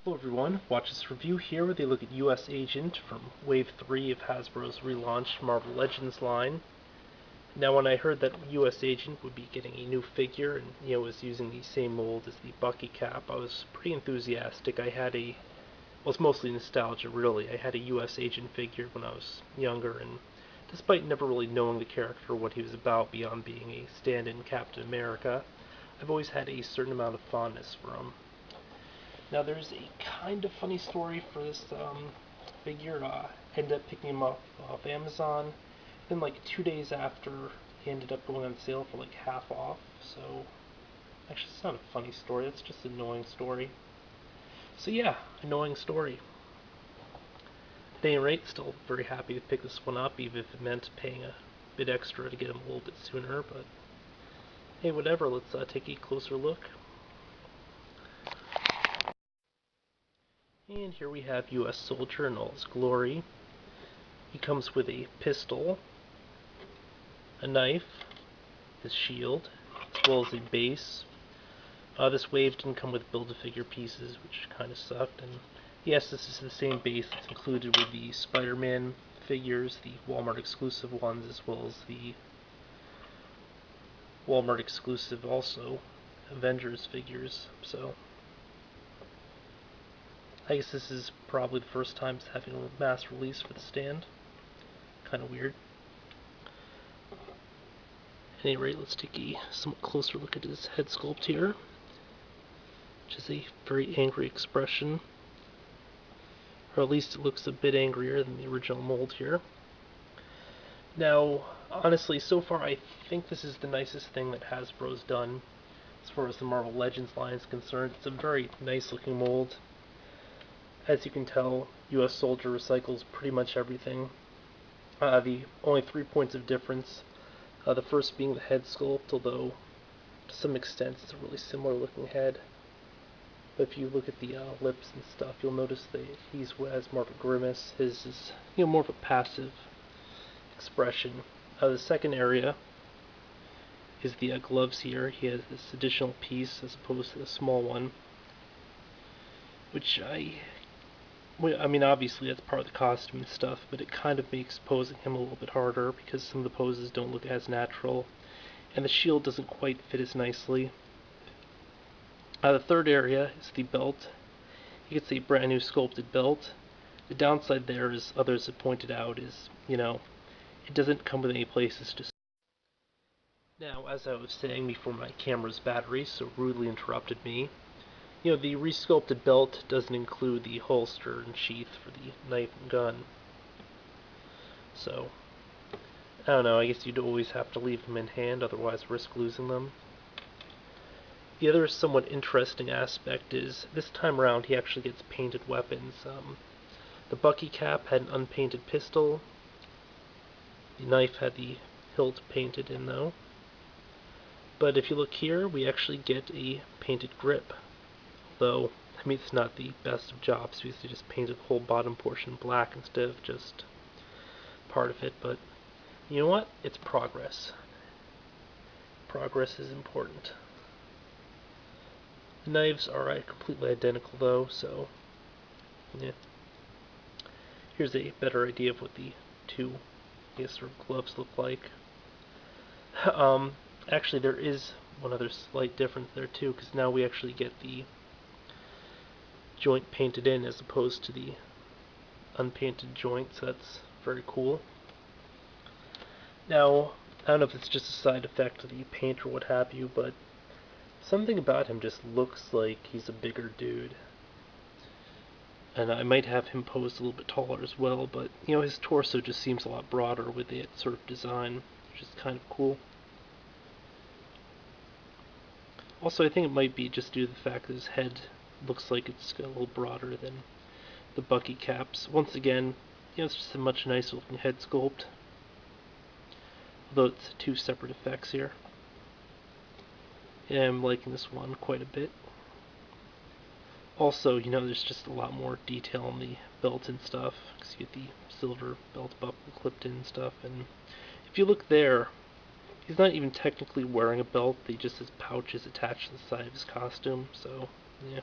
Hello everyone, watch this review here where they look at US Agent from Wave 3 of Hasbro's relaunched Marvel Legends line. Now when I heard that US Agent would be getting a new figure and was using the same mold as the Bucky Cap, I was pretty enthusiastic. Well, it's mostly nostalgia really. I had a US Agent figure when I was younger, and despite never really knowing the character or what he was about beyond being a stand-in Captain America, I've always had a certain amount of fondness for him. Now there's a kind of funny story for this figure. I ended up picking him up off Amazon. Then like 2 days after, he ended up going on sale for like half off. So actually, it's not a funny story. That's just an annoying story. So yeah, annoying story. At any rate, still very happy to pick this one up, even if it meant paying a bit extra to get him a little bit sooner. But hey, whatever. Let's take a closer look. And here we have US Soldier in all his glory. He comes with a pistol, a knife, his shield, as well as a base. This wave didn't come with Build-A-Figure pieces, which kind of sucked. And yes, this is the same base that's included with the Spider-Man figures, the Walmart exclusive ones, as well as the Walmart exclusive also Avengers figures. So I guess this is probably the first time it's having a mass release for the stand. Kind of weird. At any rate, let's take a somewhat closer look at his head sculpt here, which is a very angry expression, or at least it looks a bit angrier than the original mold here. Now, honestly, so far I think this is the nicest thing that Hasbro's done as far as the Marvel Legends line is concerned. It's a very nice looking mold. As you can tell, US Soldier recycles pretty much everything. The only 3 points of difference, the first being the head sculpt, although to some extent it's a really similar looking head. But if you look at the lips and stuff, you'll notice that he has more of a grimace. His is more of a passive expression. The second area is the gloves here. He has this additional piece as opposed to the small one, which I mean, obviously that's part of the costume and stuff, but it kind of makes posing him a little bit harder because some of the poses don't look as natural, and the shield doesn't quite fit as nicely. The third area is the belt. He gets a brand new sculpted belt. The downside there, as others have pointed out, is, it doesn't come with any places to. Now, as I was saying before my camera's battery so rudely interrupted me, the resculpted belt doesn't include the holster and sheath for the knife and gun. So, I don't know, I guess you'd always have to leave them in hand, otherwise risk losing them. The other somewhat interesting aspect is, this time around he actually gets painted weapons. The Bucky Cap had an unpainted pistol. The knife had the hilt painted in though. But if you look here, we actually get a painted grip. Though, I mean, it's not the best of jobs because they just painted the whole bottom portion black instead of just part of it, but you know what? It's progress. Progress is important. The knives are completely identical though, so yeah. Here's a better idea of what the two, sort of gloves look like. Actually, there is one other slight difference there too, because now we actually get the joint painted in as opposed to the unpainted joint, so that's very cool. Now, I don't know if it's just a side effect of the paint or what have you, but something about him just looks like he's a bigger dude. And I might have him posed a little bit taller as well, but his torso just seems a lot broader with that sort of design, which is kind of cool. Also, I think it might be just due to the fact that his head looks like it's a little broader than the Bucky Caps. Once again, it's just a much nicer looking head sculpt, although it's two separate effects here. Yeah, I'm liking this one quite a bit. Also, there's just a lot more detail on the belt and stuff, because you get the silver belt buckle clipped in and stuff, and if you look there, he's not even technically wearing a belt, he just has pouches attached to the side of his costume, so, yeah.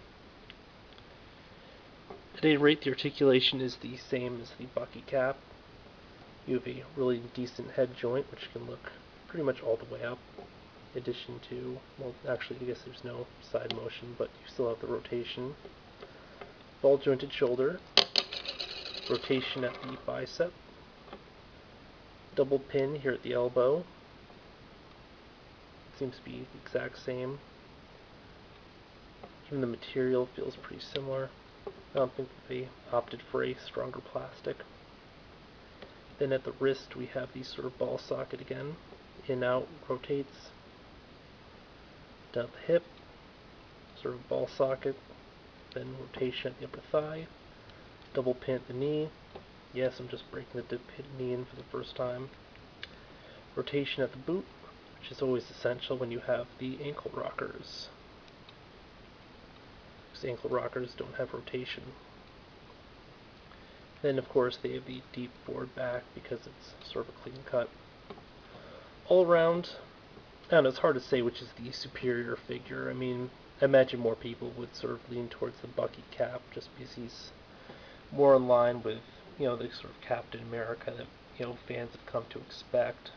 At any rate, the articulation is the same as the Bucky cap. You have a really decent head joint, which can look pretty much all the way up. In addition to, well, actually, I guess there's no side motion, but you still have the rotation. Ball jointed shoulder, rotation at the bicep, double pin here at the elbow. Seems to be the exact same. Even the material feels pretty similar. I don't think that they opted for a stronger plastic. Then at the wrist we have the sort of ball socket again. In, out, rotates. Down at the hip, sort of ball socket. Then rotation at the upper thigh. Double pin at the knee. Yes, I'm just breaking the knee in for the first time. Rotation at the boot, which is always essential when you have the ankle rockers. Because ankle rockers don't have rotation. Then, of course, they have the deep forward back because it's sort of a clean cut. All around, I don't know, it's hard to say which is the superior figure. I mean, I imagine more people would sort of lean towards the Bucky cap just because he's more in line with, the sort of Captain America that, fans have come to expect.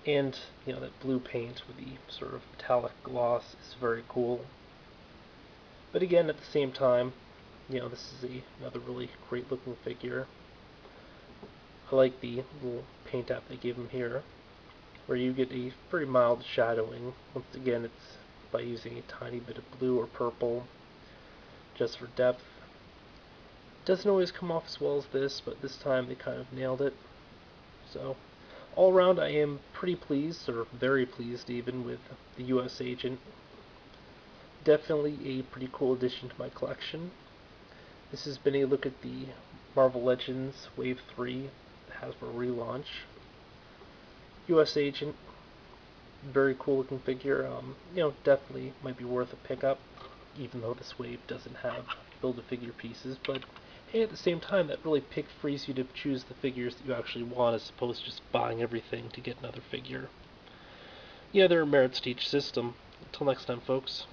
And, that blue paint with the sort of metallic gloss is very cool. But again, at the same time, this is another really great looking figure. I like the little paint app they give him here, where you get a pretty mild shadowing. Once again, it's by using a tiny bit of blue or purple just for depth. Doesn't always come off as well as this, but this time they kind of nailed it. So, all around I am pretty pleased, or very pleased even, with the US Agent. Definitely a pretty cool addition to my collection. This has been a look at the Marvel Legends Wave 3 Hasbro relaunch. US Agent, very cool looking figure. Definitely might be worth a pickup, even though this wave doesn't have build-a-figure pieces, but hey, at the same time, that really frees you to choose the figures that you actually want as opposed to just buying everything to get another figure. Yeah, there are merits to each system. Until next time, folks.